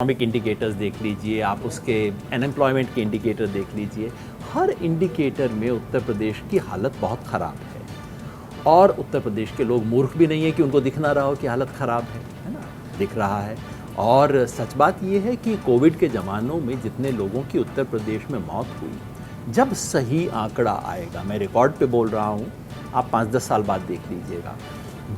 Economic indicators देख लीजिए, आप उसके अनएम्प्लॉयमेंट के इंडिकेटर देख लीजिए, हर इंडिकेटर में उत्तर प्रदेश की हालत बहुत ख़राब है। और उत्तर प्रदेश के लोग मूर्ख भी नहीं है कि उनको दिख ना रहा हो कि हालत ख़राब है ना, दिख रहा है। और सच बात ये है कि कोविड के ज़मानों में जितने लोगों की उत्तर प्रदेश में मौत हुई, जब सही आंकड़ा आएगा, मैं रिकॉर्ड पे बोल रहा हूँ, आप 5-10 साल बाद देख लीजिएगा,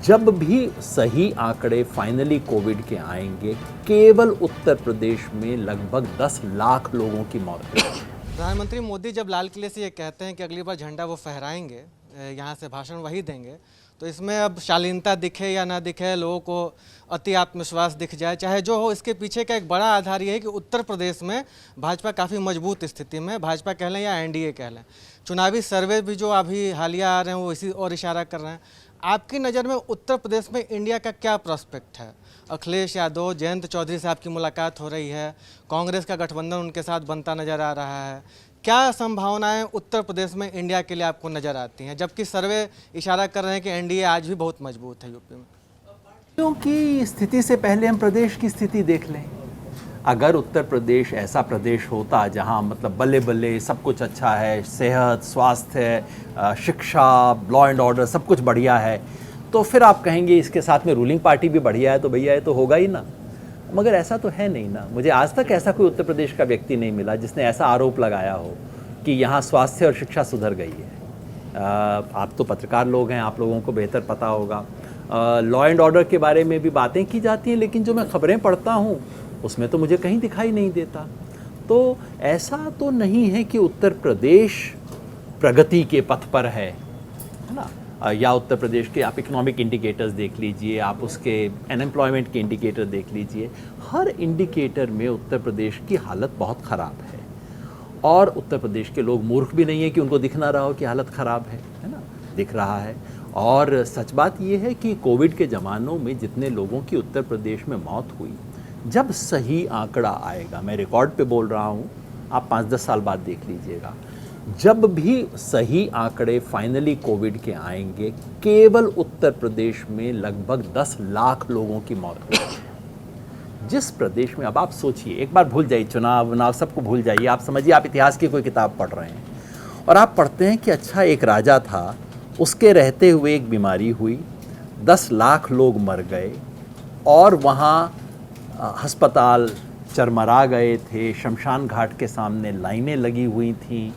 जब भी सही आंकड़े फाइनली कोविड के आएंगे, केवल उत्तर प्रदेश में लगभग 10 लाख लोगों की मौत हुई। प्रधानमंत्री मोदी जब लाल किले से ये कहते हैं कि अगली बार झंडा वो फहराएंगे, यहाँ से भाषण वही देंगे, तो इसमें अब शालीनता दिखे या ना दिखे, लोगों को अति आत्मविश्वास दिख जाए, चाहे जो हो, इसके पीछे का एक बड़ा आधार ये है कि उत्तर प्रदेश में भाजपा काफ़ी मजबूत स्थिति में, भाजपा कह लें या एनडीए कह लें। चुनावी सर्वे भी जो अभी हालिया आ रहे हैं वो इसी और इशारा कर रहे हैं। आपकी नज़र में उत्तर प्रदेश में इंडिया का क्या प्रोस्पेक्ट है? अखिलेश यादव, जयंत चौधरी से आपकी मुलाकात हो रही है, कांग्रेस का गठबंधन उनके साथ बनता नज़र आ रहा है, क्या संभावनाएं उत्तर प्रदेश में इंडिया के लिए आपको नज़र आती हैं, जबकि सर्वे इशारा कर रहे हैं कि एनडीए आज भी बहुत मजबूत है यूपी में? क्योंकि स्थिति से पहले हम प्रदेश की स्थिति देख लें। अगर उत्तर प्रदेश ऐसा प्रदेश होता जहां मतलब बल्ले बल्ले सब कुछ अच्छा है, सेहत, स्वास्थ्य, शिक्षा, लॉ एंड ऑर्डर सब कुछ बढ़िया है, तो फिर आप कहेंगे इसके साथ में रूलिंग पार्टी भी बढ़िया है, तो भैया ये तो होगा ही ना। मगर ऐसा तो है नहीं ना। मुझे आज तक ऐसा कोई उत्तर प्रदेश का व्यक्ति नहीं मिला जिसने ऐसा आरोप लगाया हो कि यहाँ स्वास्थ्य और शिक्षा सुधर गई है। आप तो पत्रकार लोग हैं, आप लोगों को बेहतर पता होगा। लॉ एंड ऑर्डर के बारे में भी बातें की जाती हैं, लेकिन जो मैं खबरें पढ़ता हूँ उसमें तो मुझे कहीं दिखाई नहीं देता। तो ऐसा तो नहीं है कि उत्तर प्रदेश प्रगति के पथ पर है ना। या उत्तर प्रदेश के आप इकोनॉमिक इंडिकेटर्स देख लीजिए, आप उसके अनएम्प्लॉयमेंट के इंडिकेटर देख लीजिए, हर इंडिकेटर में उत्तर प्रदेश की हालत बहुत ख़राब है। और उत्तर प्रदेश के लोग मूर्ख भी नहीं है कि उनको दिख ना रहा हो कि हालत ख़राब है ना, दिख रहा है। और सच बात ये है कि कोविड के ज़मानों में जितने लोगों की उत्तर प्रदेश में मौत हुई, जब सही आंकड़ा आएगा, मैं रिकॉर्ड पे बोल रहा हूँ, आप 5-10 साल बाद देख लीजिएगा, जब भी सही आंकड़े फाइनली कोविड के आएंगे, केवल उत्तर प्रदेश में लगभग 10 लाख लोगों की मौत हुई। जिस प्रदेश में, अब आप सोचिए, एक बार भूल जाइए चुनाव सबको भूल जाइए, आप समझिए आप इतिहास की कोई किताब पढ़ रहे हैं और आप पढ़ते हैं कि अच्छा एक राजा था, उसके रहते हुए एक बीमारी हुई, 10 लाख लोग मर गए और वहाँ अस्पताल चरमरा गए थे, शमशान घाट के सामने लाइनें लगी हुई थीं,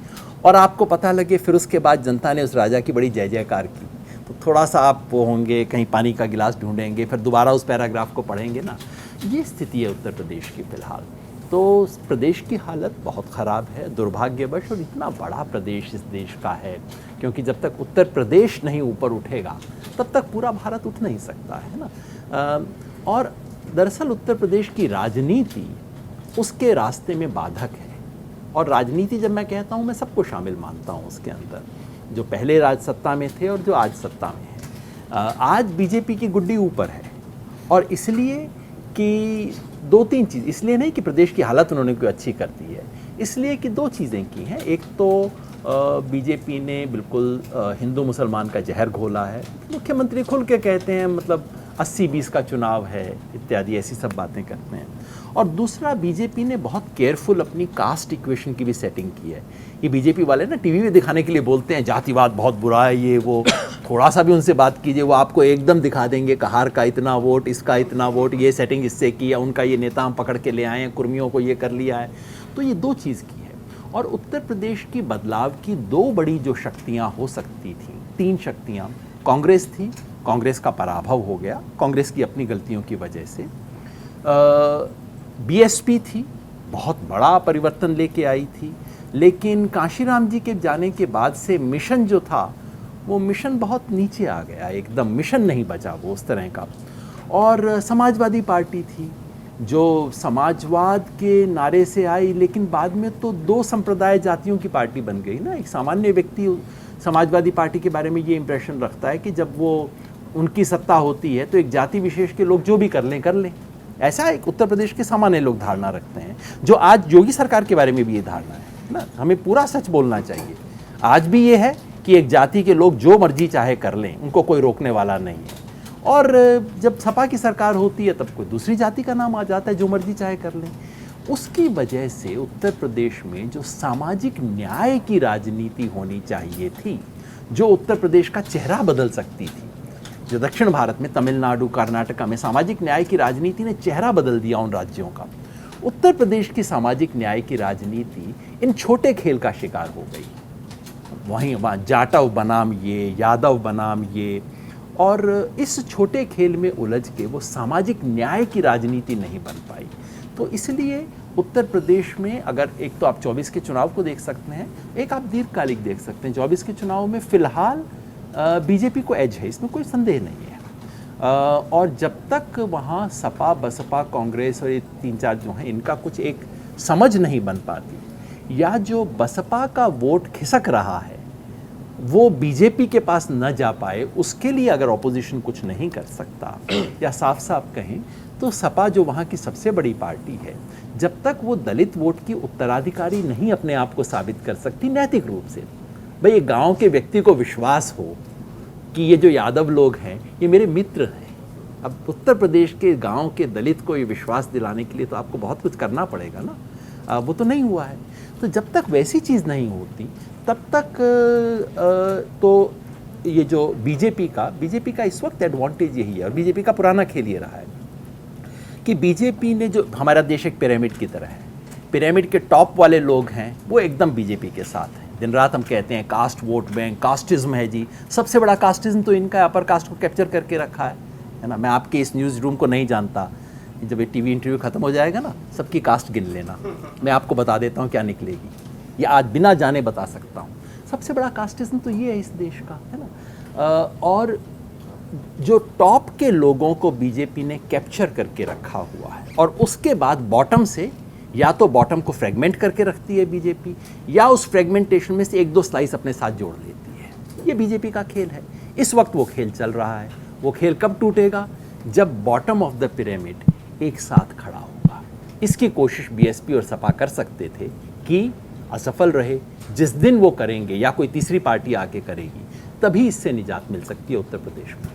और आपको पता लगे फिर उसके बाद जनता ने उस राजा की बड़ी जय जयकार की। तो थोड़ा सा आप वो होंगे, कहीं पानी का गिलास ढूंढेंगे, फिर दोबारा उस पैराग्राफ को पढ़ेंगे ना। ये स्थिति है उत्तर प्रदेश की फ़िलहाल। तो प्रदेश की हालत बहुत ख़राब है, दुर्भाग्यवश। और इतना बड़ा प्रदेश इस देश का है, क्योंकि जब तक उत्तर प्रदेश नहीं ऊपर उठेगा तब तक पूरा भारत उठ नहीं सकता है ना। और दरअसल उत्तर प्रदेश की राजनीति उसके रास्ते में बाधक है। और राजनीति जब मैं कहता हूँ, मैं सबको शामिल मानता हूँ उसके अंदर, जो पहले राज सत्ता में थे और जो आज सत्ता में है। आज बीजेपी की गुड्डी ऊपर है, और इसलिए कि 2-3 चीज़, इसलिए नहीं कि प्रदेश की हालत उन्होंने कोई अच्छी कर दी है, इसलिए कि 2 चीज़ें की हैं। एक तो बीजेपी ने बिल्कुल हिंदू मुसलमान का जहर घोला है। मुख्यमंत्री खुल के कहते हैं मतलब 80-20 का चुनाव है इत्यादि, ऐसी सब बातें करते हैं। और दूसरा, बीजेपी ने बहुत केयरफुल अपनी कास्ट इक्वेशन की भी सेटिंग की है। ये बीजेपी वाले ना टीवी में दिखाने के लिए बोलते हैं जातिवाद बहुत बुरा है, ये वो, थोड़ा सा भी उनसे बात कीजिए, वो आपको एकदम दिखा देंगे कहार का इतना वोट, इसका इतना वोट, ये सेटिंग इससे की है, उनका ये नेता हम पकड़ के ले आए हैं, कुर्मियों को ये कर लिया है। तो ये 2 चीज़ की है। और उत्तर प्रदेश की बदलाव की 2 बड़ी जो शक्तियाँ हो सकती थी, 3 शक्तियाँ, कांग्रेस थी, कांग्रेस का पराभव हो गया कांग्रेस की अपनी गलतियों की वजह से। बीएसपी थी, बहुत बड़ा परिवर्तन लेके आई थी, लेकिन कांशीराम जी के जाने के बाद से मिशन जो था, वो मिशन बहुत नीचे आ गया, एकदम मिशन नहीं बचा वो उस तरह का। और समाजवादी पार्टी थी, जो समाजवाद के नारे से आई, लेकिन बाद में तो 2 संप्रदाय जातियों की पार्टी बन गई ना। एक सामान्य व्यक्ति समाजवादी पार्टी के बारे में ये इंप्रेशन रखता है कि जब वो उनकी सत्ता होती है तो एक जाति विशेष के लोग जो भी कर लें। ऐसा एक उत्तर प्रदेश के सामान्य लोग धारणा रखते हैं, जो आज योगी सरकार के बारे में भी ये धारणा है ना। हमें पूरा सच बोलना चाहिए। आज भी ये है कि एक जाति के लोग जो मर्जी चाहे कर लें, उनको कोई रोकने वाला नहीं है। और जब सपा की सरकार होती है तब कोई दूसरी जाति का नाम आ जाता है, जो मर्जी चाहे कर लें। उसकी वजह से उत्तर प्रदेश में जो सामाजिक न्याय की राजनीति होनी चाहिए थी, जो उत्तर प्रदेश का चेहरा बदल सकती थी, जो दक्षिण भारत में तमिलनाडु कर्नाटका में सामाजिक न्याय की राजनीति ने चेहरा बदल दिया उन राज्यों का, उत्तर प्रदेश की सामाजिक न्याय की राजनीति इन छोटे खेल का शिकार हो गई। वहाँ जाटव बनाम ये, यादव बनाम ये, और इस छोटे खेल में उलझ के वो सामाजिक न्याय की राजनीति नहीं बन पाई। तो इसलिए उत्तर प्रदेश में अगर एक तो आप 24 के चुनाव को देख सकते हैं, एक आप दीर्घकालिक देख सकते हैं। 24 के चुनाव में फिलहाल बीजेपी को एज है, इसमें कोई संदेह नहीं है। और जब तक वहाँ सपा, बसपा, कांग्रेस और ये 3-4 जो हैं, इनका कुछ एक समझ नहीं बन पाती, या जो बसपा का वोट खिसक रहा है वो बीजेपी के पास न जा पाए, उसके लिए अगर ऑपोजिशन कुछ नहीं कर सकता, या साफ साफ कहें तो सपा जो वहाँ की सबसे बड़ी पार्टी है, जब तक वो दलित वोट की उत्तराधिकारी नहीं अपने आप को साबित कर सकती नैतिक रूप से, भाई एक गांव के व्यक्ति को विश्वास हो कि ये जो यादव लोग हैं ये मेरे मित्र हैं। अब उत्तर प्रदेश के गांव के दलित को ये विश्वास दिलाने के लिए तो आपको बहुत कुछ करना पड़ेगा ना, वो तो नहीं हुआ है। तो जब तक वैसी चीज़ नहीं होती तब तक तो ये जो बीजेपी का इस वक्त एडवांटेज यही है, और बीजेपी का पुराना खेल ये रहा है कि बीजेपी ने, जो हमारा देश एक पिरामिड की तरह है, पिरामिड के टॉप वाले लोग हैं वो एकदम बीजेपी के साथ हैं। दिन रात हम कहते हैं कास्ट वोट बैंक, कास्टिज्म है जी, सबसे बड़ा कास्टिज्म तो इनका है, अपर कास्ट को कैप्चर करके रखा है ना। मैं आपके इस न्यूज़ रूम को नहीं जानता, जब ये टीवी इंटरव्यू ख़त्म हो जाएगा ना, सबकी कास्ट गिन लेना, मैं आपको बता देता हूँ क्या निकलेगी, ये आज बिना जाने बता सकता हूँ। सबसे बड़ा कास्टिज्म तो ये है इस देश का, है ना। और जो टॉप के लोगों को बीजेपी ने कैप्चर करके रखा हुआ है, और उसके बाद बॉटम से, या तो बॉटम को फ्रेगमेंट करके रखती है बीजेपी, या उस फ्रेगमेंटेशन में से 1-2 स्लाइस अपने साथ जोड़ लेती है। ये बीजेपी का खेल है, इस वक्त वो खेल चल रहा है। वो खेल कब टूटेगा? जब बॉटम ऑफ द पिरामिड एक साथ खड़ा होगा। इसकी कोशिश बीएसपी और सपा कर सकते थे कि असफल रहे। जिस दिन वो करेंगे या कोई तीसरी पार्टी आके करेगी, तभी इससे निजात मिल सकती है उत्तर प्रदेश में।